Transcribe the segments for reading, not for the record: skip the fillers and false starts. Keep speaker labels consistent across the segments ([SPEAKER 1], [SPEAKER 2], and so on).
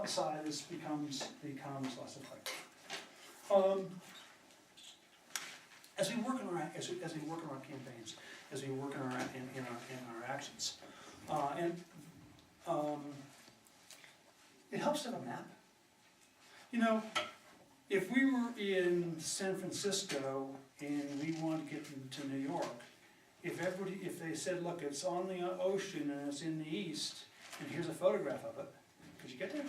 [SPEAKER 1] outside this becomes less effective. As we work in our campaigns, as we work in our actions, it helps to have a map. You know, if we were in San Francisco and we wanted to get to New York, if they said, look, it's on the ocean and it's in the east, and here's a photograph of it, could you get there?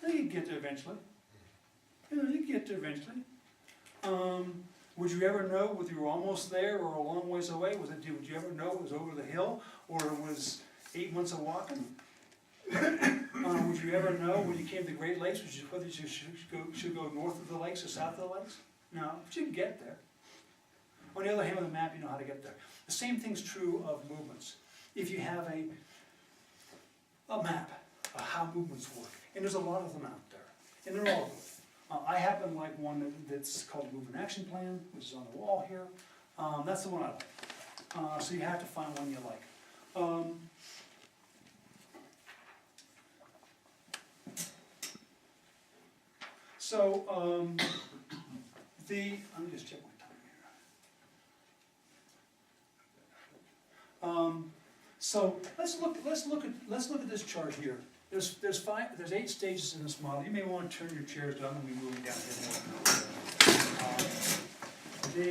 [SPEAKER 1] I think you'd get there eventually. You'd get there eventually. Would you ever know whether you were almost there or a long ways away? Would you ever know it was over the hill or it was 8 months of walking? Would you ever know when you came to the Great Lakes whether you should go north of the lakes or south of the lakes? No, but you can get there. On the other hand, with a map, you know how to get there. The same thing's true of movements. If you have a map of how movements work, and there's a lot of them out there, and they're all good. I happen to like one that's called a Movement Action Plan, which is on the wall here. That's the one I like. So you have to find one you like. Let me just check my time here. So let's look at this chart here. There's 8 stages in this model. You may want to turn your chairs down and be moving down here. The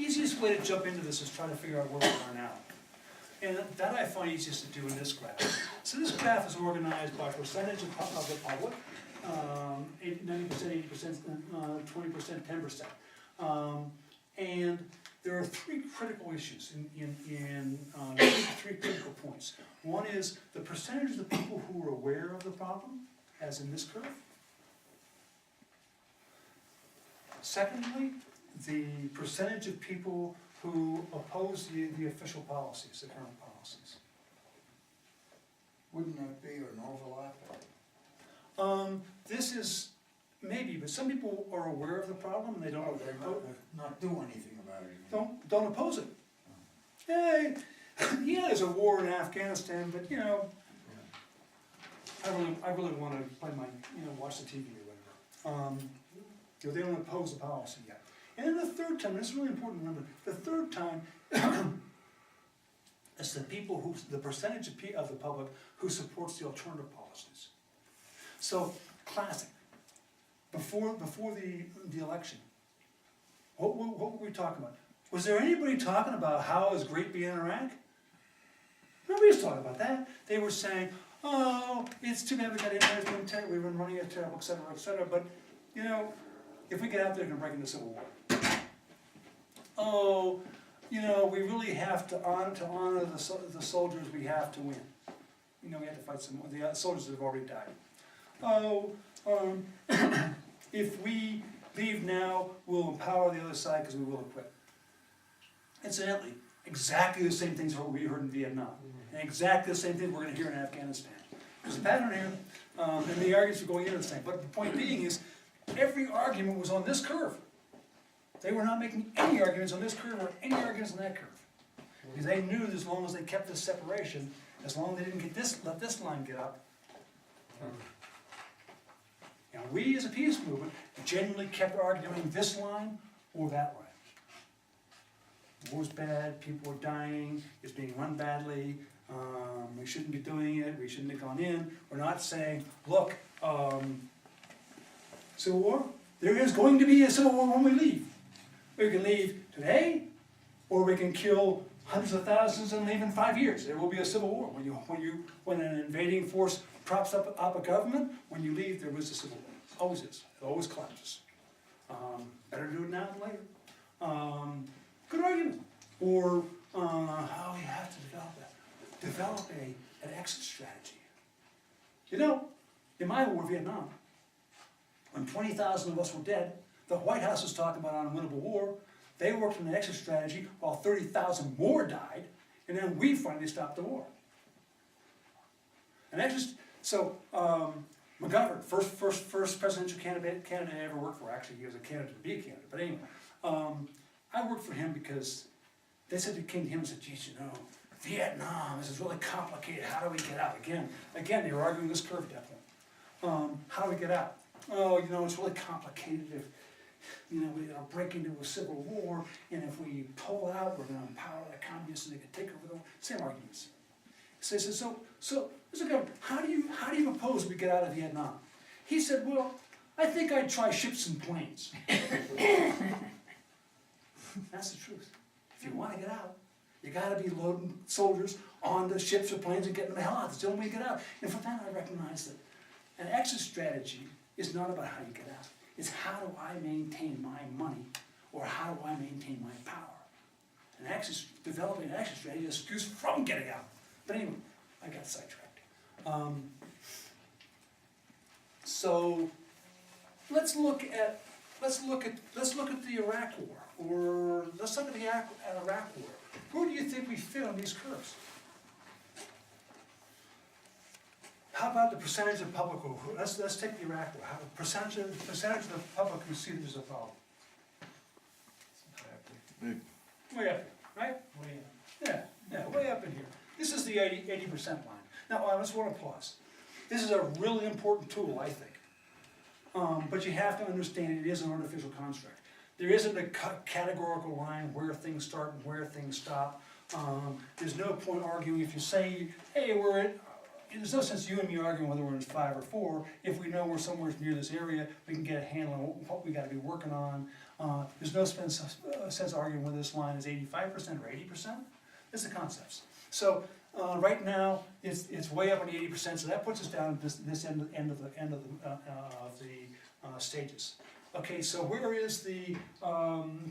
[SPEAKER 1] easiest way to jump into this is try to figure out where we are now. And that I find easiest to do in this graph. So this graph is organized by percentage of the public, 90%, 80%, 20%, 10%. And there are 3 critical issues three critical points. One is the percentage of the people who are aware of the problem, as in this curve. Secondly, the percentage of people who oppose the official policies, the current policies.
[SPEAKER 2] Wouldn't that be an overlap?
[SPEAKER 1] This is maybe, but some people are aware of the problem and they don't
[SPEAKER 2] not do anything about it.
[SPEAKER 1] don't oppose it. Hey, yeah, there's a war in Afghanistan, but you know, I really want to play my, watch the TV or whatever. They don't oppose the policy yet. And then the third time, this is really important to remember, the third time is the percentage of the public who supports the alternative policies. So, classic. Before the election, what were we talking about? Was there anybody talking about how it was great being in Iraq? Nobody was talking about that. They were saying, oh, it's too bad we got in, we've been running it terrible, etc., but, if we get out there, we're going to break into civil war. Oh, we really have to honor the soldiers, we have to win. We have to fight some more. The soldiers that have already died. Oh, if we leave now, we'll empower the other side because we will equip. Incidentally, exactly the same things we heard in Vietnam. And exactly the same thing we're going to hear in Afghanistan. There's a pattern here, and the arguments are going into the same. But the point being is, every argument was on this curve. They were not making any arguments on this curve or any arguments on that curve. Because they knew that as long as they kept this separation, as long as they didn't let this line get up. Now we as a peace movement generally kept arguing this line or that line. War's bad, people are dying, it's being run badly, we shouldn't be doing it, we shouldn't have gone in. We're not saying, look, civil war? There is going to be a civil war when we leave. We can leave today, or we can kill hundreds of thousands and leave in 5 years. There will be a civil war. When an invading force props up a government, when you leave, there is a civil war. Always is. It always collapses. Better do it now than later. Good argument. Or how you have to develop an exit strategy. In my war, Vietnam, when 20,000 of us were dead, the White House was talking about an unwinnable war. They worked on an exit strategy while 30,000 more died, and then we finally stopped the war. McGovern, first presidential candidate I ever worked for. Actually, he was a candidate to be a candidate. But anyway, I worked for him because they said they came to him and said, geez, Vietnam, this is really complicated, how do we get out? Again, they were arguing this curve depth. How do we get out? Oh, you know, it's really complicated if, you know, we're gonna break into a civil war, and if we pull out, we're gonna empower the communists and they can take over the world. Same arguments. So, Mr. Governor, how do you propose we get out of Vietnam? He said, well, I think I'd try ships and planes. That's the truth. If you wanna get out, you gotta be loading soldiers onto ships or planes and getting them the hell out. That's the only way to get out. And for that, I recognize that an exit strategy is not about how you get out. It's how do I maintain my money, or how do I maintain my power? Developing an exit strategy is an excuse from getting out. But anyway, I got sidetracked. So let's look at the Iraq War, or let's look at the Iraq War. Who do you think we fit on these curves? How about the percentage of public who, let's take the Iraq War, how the percentage of the public who see there's a problem? Way up here, right? Yeah, way up in here. This is the 80% line. Now, I just want to pause. This is a really important tool, I think. But you have to understand it is an artificial construct. There isn't a categorical line where things start and where things stop. There's no point arguing if you say, hey, there's no sense you and me arguing whether we're in 5 or 4. If we know we're somewhere near this area, we can get a handle on what we got to be working on. There's no sense arguing whether this line is 85% or 80%. It's the concepts. So right now it's way up on the 80%. So that puts us down at this end of the stages. Okay, so where is the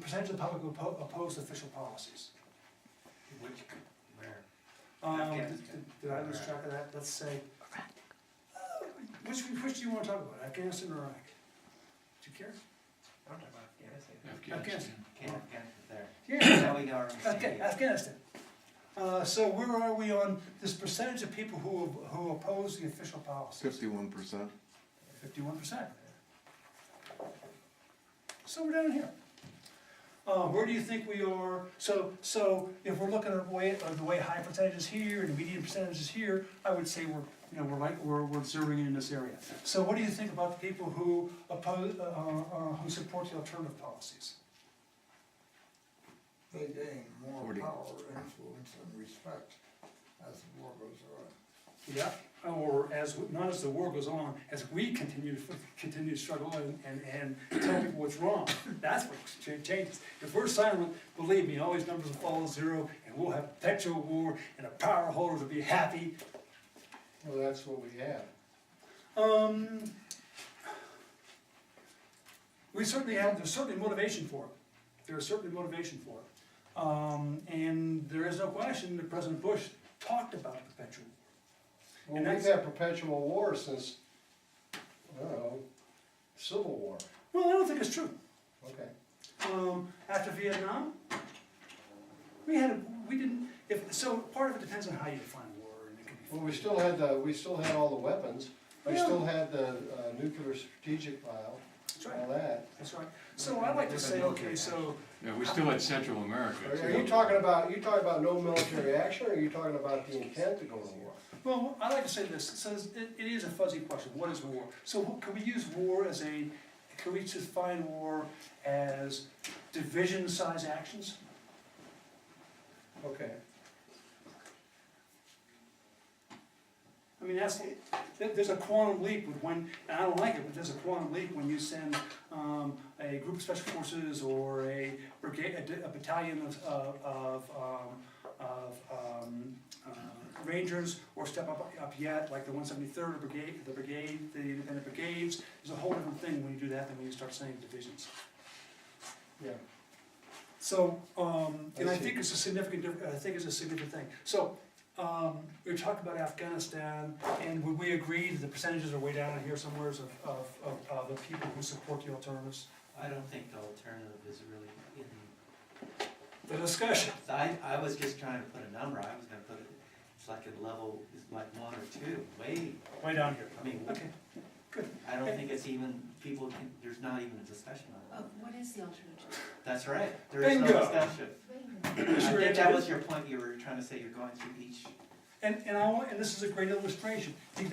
[SPEAKER 1] percentage of the public who oppose official policies?
[SPEAKER 3] Where?
[SPEAKER 1] Did I lose track of that? Let's say, which do you want to talk about, Afghanistan or Iraq? Do you care?
[SPEAKER 3] I don't know about Afghanistan.
[SPEAKER 1] Afghanistan.
[SPEAKER 3] There.
[SPEAKER 1] Yeah.
[SPEAKER 3] Now we got our
[SPEAKER 1] Okay, Afghanistan. So where are we on this percentage of people who oppose the official policies?
[SPEAKER 4] 51%.
[SPEAKER 1] 51%. So we're down here. Where do you think we are? So if we're looking at the way high percentages here and medium percentages here, I would say we're zeroing in this area. So what do you think about the people who oppose who support the alternative policies?
[SPEAKER 2] They gain more
[SPEAKER 4] 40.
[SPEAKER 2] power, influence, and respect as the war goes on.
[SPEAKER 1] Yeah. Or not as the war goes on, as we continue to struggle and tell people what's wrong. That's what changes. If we're silent, believe me, all these numbers will fall to 0, and we'll have a perpetual war, and the power holders will be happy.
[SPEAKER 5] Well, that's what we have.
[SPEAKER 1] There's certainly motivation for it. There's certainly motivation for it. And there is no question that President Bush talked about perpetual war.
[SPEAKER 5] Well, we've had perpetual war since, I don't know, Civil War.
[SPEAKER 1] Well, I don't think it's true.
[SPEAKER 5] Okay.
[SPEAKER 1] After Vietnam, so part of it depends on how you define war, and it can be.
[SPEAKER 5] Well, we still had all the weapons. We still had the nuclear strategic file,
[SPEAKER 1] That's right.
[SPEAKER 5] all that.
[SPEAKER 1] That's right. So I'd like to say, okay, so,
[SPEAKER 6] Yeah, we still had Central America.
[SPEAKER 5] Are you talking about no military action, or are you talking about the intent to go to war?
[SPEAKER 1] well, I'd like to say this, it is a fuzzy question, what is war? So can we use war can we define war as division-size actions?
[SPEAKER 5] Okay.
[SPEAKER 1] I mean, there's a quantum leap with when, and I don't like it, but there's a quantum leap when you send a group of special forces or a brigade, a battalion of Rangers, or step up yet, like the 173rd Brigade, the independent brigades. There's a whole different thing when you do that than when you start saying divisions.
[SPEAKER 5] Yeah.
[SPEAKER 1] So, and I think it's a significant thing. So, we talked about Afghanistan, and would we agree that the percentages are way down in here somewhere of the people who support the alternatives?
[SPEAKER 3] I don't think the alternative is really in.
[SPEAKER 1] The discussion.
[SPEAKER 3] I was just trying to put a number. I was going to put it. It's like a level, it's like 1 or 2, way
[SPEAKER 1] Way down here.
[SPEAKER 3] I mean,
[SPEAKER 1] Okay. Good.
[SPEAKER 3] I don't think it's even, people can, there's not even a discussion on it.
[SPEAKER 4] What is the alternative?
[SPEAKER 3] That's right, there is no
[SPEAKER 1] Bingo.
[SPEAKER 3] discussion. I think that was your point, you were trying to say you're going through each.
[SPEAKER 1] And this is a great illustration. You don't